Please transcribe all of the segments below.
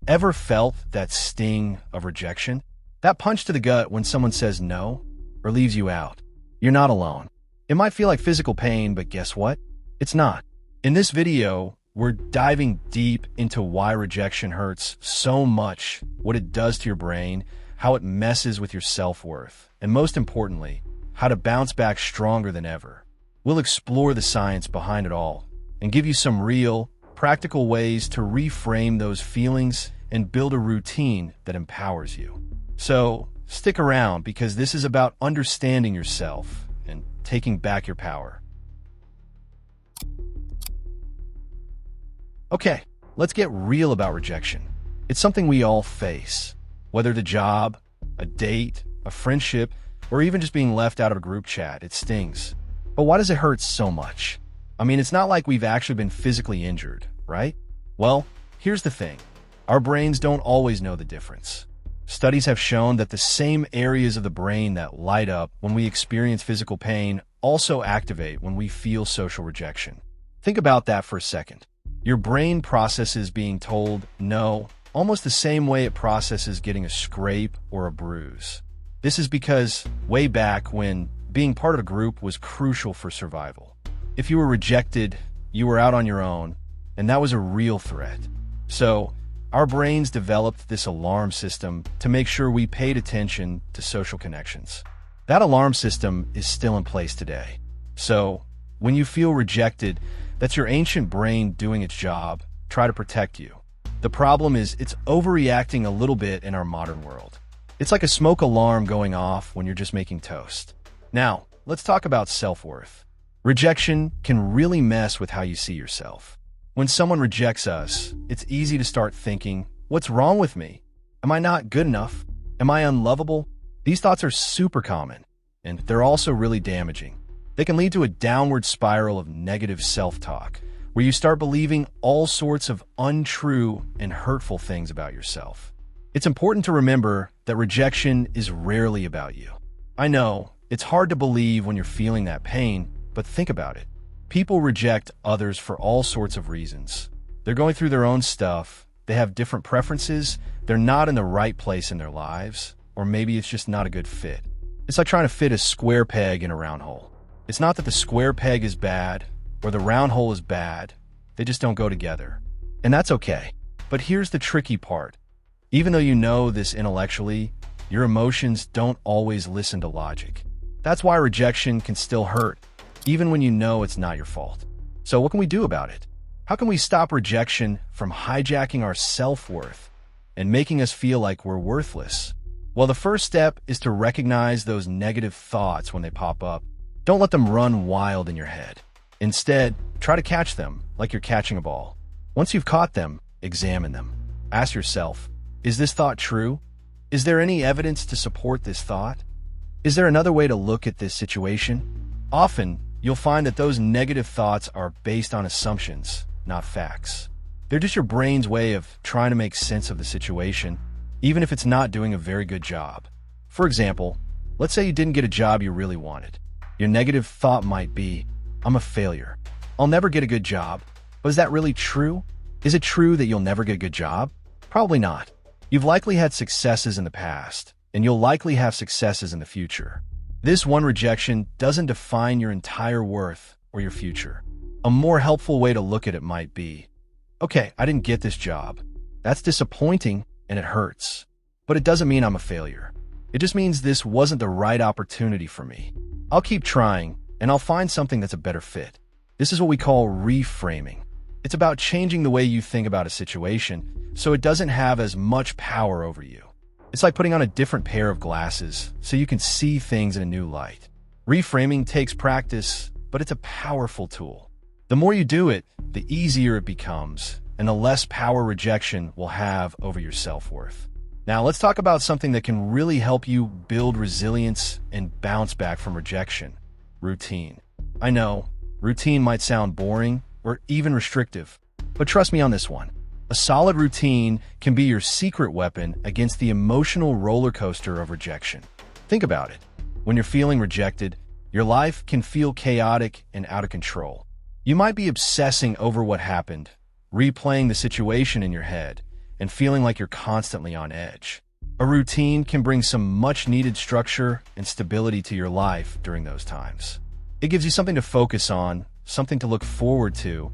Ever felt that sting of rejection? That punch to the gut when someone says no or leaves you out? You're not alone. It might feel like physical pain, but guess what? It's not. In this video, we're diving deep into why rejection hurts so much, what it does to your brain, how it messes with your self-worth, and most importantly, how to bounce back stronger than ever. We'll explore the science behind it all and give you some real, practical ways to reframe those feelings and build a routine that empowers you. So stick around, because this is about understanding yourself and taking back your power. Okay, let's get real about rejection. It's something we all face, whether it's a job, a date, a friendship, or even just being left out of a group chat. It stings. But why does it hurt so much? I mean, it's not like we've actually been physically injured, right? Well, here's the thing. Our brains don't always know the difference. Studies have shown that the same areas of the brain that light up when we experience physical pain also activate when we feel social rejection. Think about that for a second. Your brain processes being told no almost the same way it processes getting a scrape or a bruise. This is because way back when being part of a group was crucial for survival. If you were rejected, you were out on your own, and that was a real threat. So, our brains developed this alarm system to make sure we paid attention to social connections. That alarm system is still in place today. So, when you feel rejected, that's your ancient brain doing its job, try to protect you. The problem is it's overreacting a little bit in our modern world. It's like a smoke alarm going off when you're just making toast. Now, let's talk about self-worth. Rejection can really mess with how you see yourself. When someone rejects us, it's easy to start thinking, what's wrong with me? Am I not good enough? Am I unlovable? These thoughts are super common, and they're also really damaging. They can lead to a downward spiral of negative self-talk, where you start believing all sorts of untrue and hurtful things about yourself. It's important to remember that rejection is rarely about you. I know, it's hard to believe when you're feeling that pain, but think about it. People reject others for all sorts of reasons. They're going through their own stuff, they have different preferences, they're not in the right place in their lives, or maybe it's just not a good fit. It's like trying to fit a square peg in a round hole. It's not that the square peg is bad, or the round hole is bad, they just don't go together. And that's okay. But here's the tricky part. Even though you know this intellectually, your emotions don't always listen to logic. That's why rejection can still hurt, even when you know it's not your fault. So what can we do about it? How can we stop rejection from hijacking our self-worth and making us feel like we're worthless? Well, the first step is to recognize those negative thoughts when they pop up. Don't let them run wild in your head. Instead, try to catch them like you're catching a ball. Once you've caught them, examine them. Ask yourself, is this thought true? Is there any evidence to support this thought? Is there another way to look at this situation? Often, you'll find that those negative thoughts are based on assumptions, not facts. They're just your brain's way of trying to make sense of the situation, even if it's not doing a very good job. For example, let's say you didn't get a job you really wanted. Your negative thought might be, I'm a failure. I'll never get a good job. But is that really true? Is it true that you'll never get a good job? Probably not. You've likely had successes in the past, and you'll likely have successes in the future. This one rejection doesn't define your entire worth or your future. A more helpful way to look at it might be, okay, I didn't get this job. That's disappointing and it hurts. But it doesn't mean I'm a failure. It just means this wasn't the right opportunity for me. I'll keep trying, and I'll find something that's a better fit. This is what we call reframing. It's about changing the way you think about a situation so it doesn't have as much power over you. It's like putting on a different pair of glasses so you can see things in a new light. Reframing takes practice, but it's a powerful tool. The more you do it, the easier it becomes, and the less power rejection will have over your self-worth. Now, let's talk about something that can really help you build resilience and bounce back from rejection. Routine. I know, routine might sound boring or even restrictive, but trust me on this one. A solid routine can be your secret weapon against the emotional roller coaster of rejection. Think about it. When you're feeling rejected, your life can feel chaotic and out of control. You might be obsessing over what happened, replaying the situation in your head, and feeling like you're constantly on edge. A routine can bring some much-needed structure and stability to your life during those times. It gives you something to focus on, something to look forward to,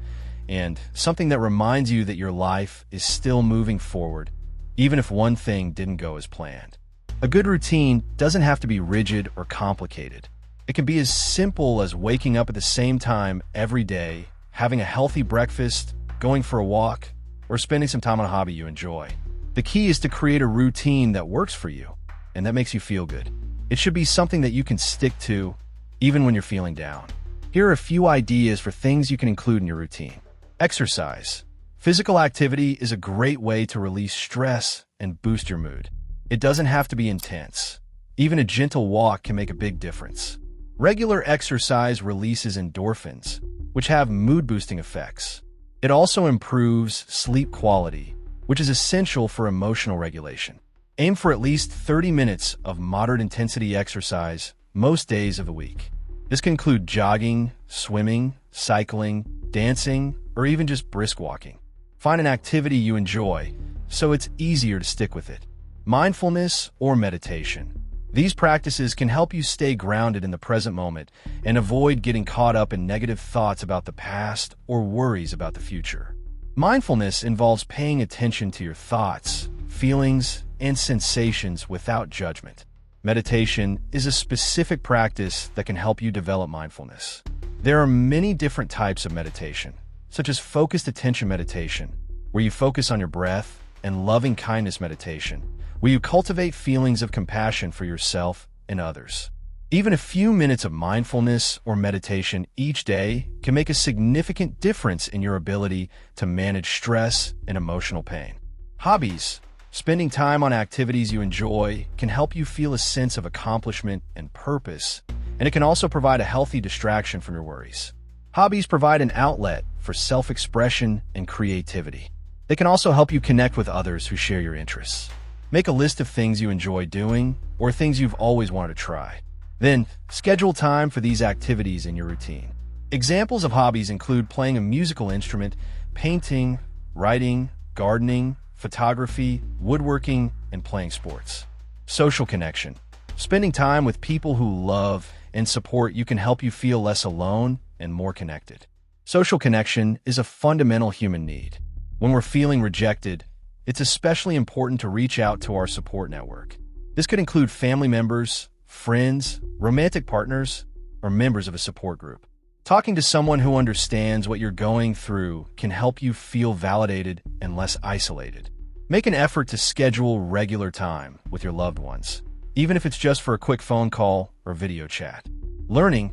and something that reminds you that your life is still moving forward, even if one thing didn't go as planned. A good routine doesn't have to be rigid or complicated. It can be as simple as waking up at the same time every day, having a healthy breakfast, going for a walk, or spending some time on a hobby you enjoy. The key is to create a routine that works for you and that makes you feel good. It should be something that you can stick to even when you're feeling down. Here are a few ideas for things you can include in your routine. Exercise. Physical activity is a great way to release stress and boost your mood. It doesn't have to be intense. Even a gentle walk can make a big difference. Regular exercise releases endorphins, which have mood-boosting effects. It also improves sleep quality, which is essential for emotional regulation. Aim for at least 30 minutes of moderate intensity exercise most days of the week. This can include jogging, swimming, cycling, dancing, or even just brisk walking. Find an activity you enjoy so it's easier to stick with it. Mindfulness or meditation. These practices can help you stay grounded in the present moment and avoid getting caught up in negative thoughts about the past or worries about the future. Mindfulness involves paying attention to your thoughts, feelings, and sensations without judgment. Meditation is a specific practice that can help you develop mindfulness. There are many different types of meditation, such as focused attention meditation, where you focus on your breath, and loving kindness meditation, where you cultivate feelings of compassion for yourself and others. Even a few minutes of mindfulness or meditation each day can make a significant difference in your ability to manage stress and emotional pain. Hobbies. Spending time on activities you enjoy can help you feel a sense of accomplishment and purpose, and it can also provide a healthy distraction from your worries. Hobbies provide an outlet for self-expression and creativity. They can also help you connect with others who share your interests. Make a list of things you enjoy doing or things you've always wanted to try. Then, schedule time for these activities in your routine. Examples of hobbies include playing a musical instrument, painting, writing, gardening, photography, woodworking, and playing sports. Social connection. Spending time with people who love and support you can help you feel less alone and more connected. Social connection is a fundamental human need. When we're feeling rejected, it's especially important to reach out to our support network. This could include family members, friends, romantic partners, or members of a support group. Talking to someone who understands what you're going through can help you feel validated and less isolated. Make an effort to schedule regular time with your loved ones, even if it's just for a quick phone call or video chat. Learning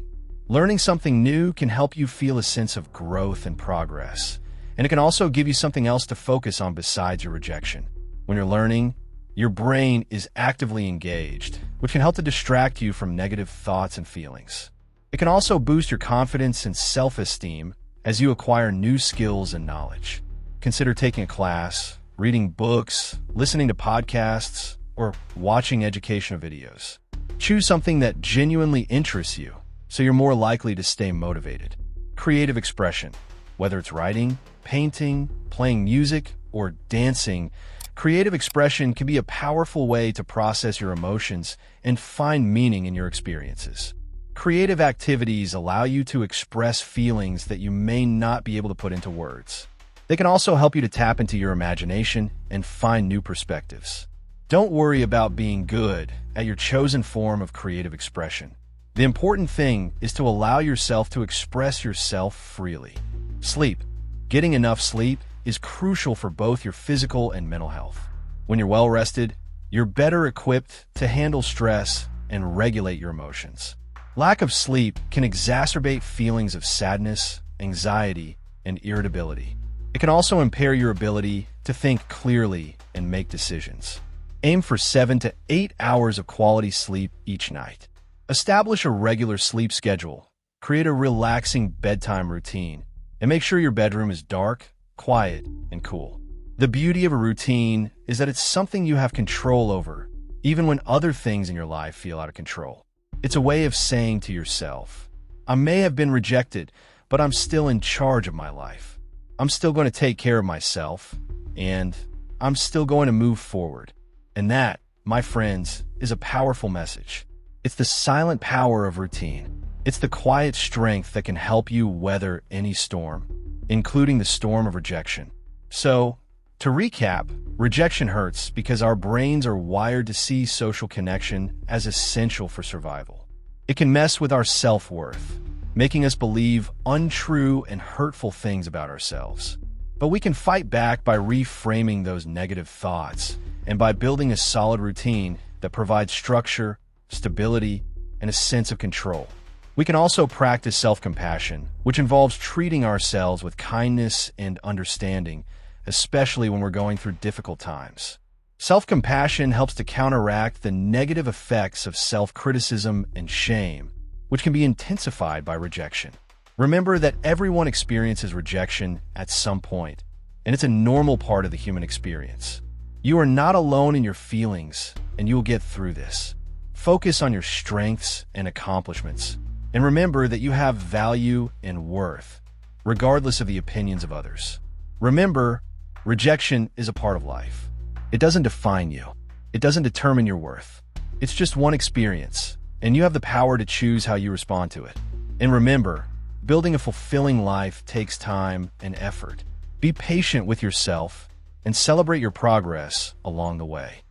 something new can help you feel a sense of growth and progress, and it can also give you something else to focus on besides your rejection. When you're learning, your brain is actively engaged, which can help to distract you from negative thoughts and feelings. It can also boost your confidence and self-esteem as you acquire new skills and knowledge. Consider taking a class, reading books, listening to podcasts, or watching educational videos. Choose something that genuinely interests you, so you're more likely to stay motivated. Creative expression. Whether it's writing, painting, playing music, or dancing, creative expression can be a powerful way to process your emotions and find meaning in your experiences. Creative activities allow you to express feelings that you may not be able to put into words. They can also help you to tap into your imagination and find new perspectives. Don't worry about being good at your chosen form of creative expression. The important thing is to allow yourself to express yourself freely. Sleep. Getting enough sleep is crucial for both your physical and mental health. When you're well rested, you're better equipped to handle stress and regulate your emotions. Lack of sleep can exacerbate feelings of sadness, anxiety, and irritability. It can also impair your ability to think clearly and make decisions. Aim for 7 to 8 hours of quality sleep each night. Establish a regular sleep schedule, create a relaxing bedtime routine, and make sure your bedroom is dark, quiet, and cool. The beauty of a routine is that it's something you have control over, even when other things in your life feel out of control. It's a way of saying to yourself, I may have been rejected, but I'm still in charge of my life. I'm still going to take care of myself, and I'm still going to move forward. And that, my friends, is a powerful message. It's the silent power of routine. It's the quiet strength that can help you weather any storm, including the storm of rejection. So, to recap, rejection hurts because our brains are wired to see social connection as essential for survival. It can mess with our self-worth, making us believe untrue and hurtful things about ourselves. But we can fight back by reframing those negative thoughts and by building a solid routine that provides structure, stability, and a sense of control. We can also practice self-compassion, which involves treating ourselves with kindness and understanding, especially when we're going through difficult times. Self-compassion helps to counteract the negative effects of self-criticism and shame, which can be intensified by rejection. Remember that everyone experiences rejection at some point, and it's a normal part of the human experience. You are not alone in your feelings, and you will get through this. Focus on your strengths and accomplishments, and remember that you have value and worth, regardless of the opinions of others. Remember, rejection is a part of life. It doesn't define you. It doesn't determine your worth. It's just one experience, and you have the power to choose how you respond to it. And remember, building a fulfilling life takes time and effort. Be patient with yourself and celebrate your progress along the way.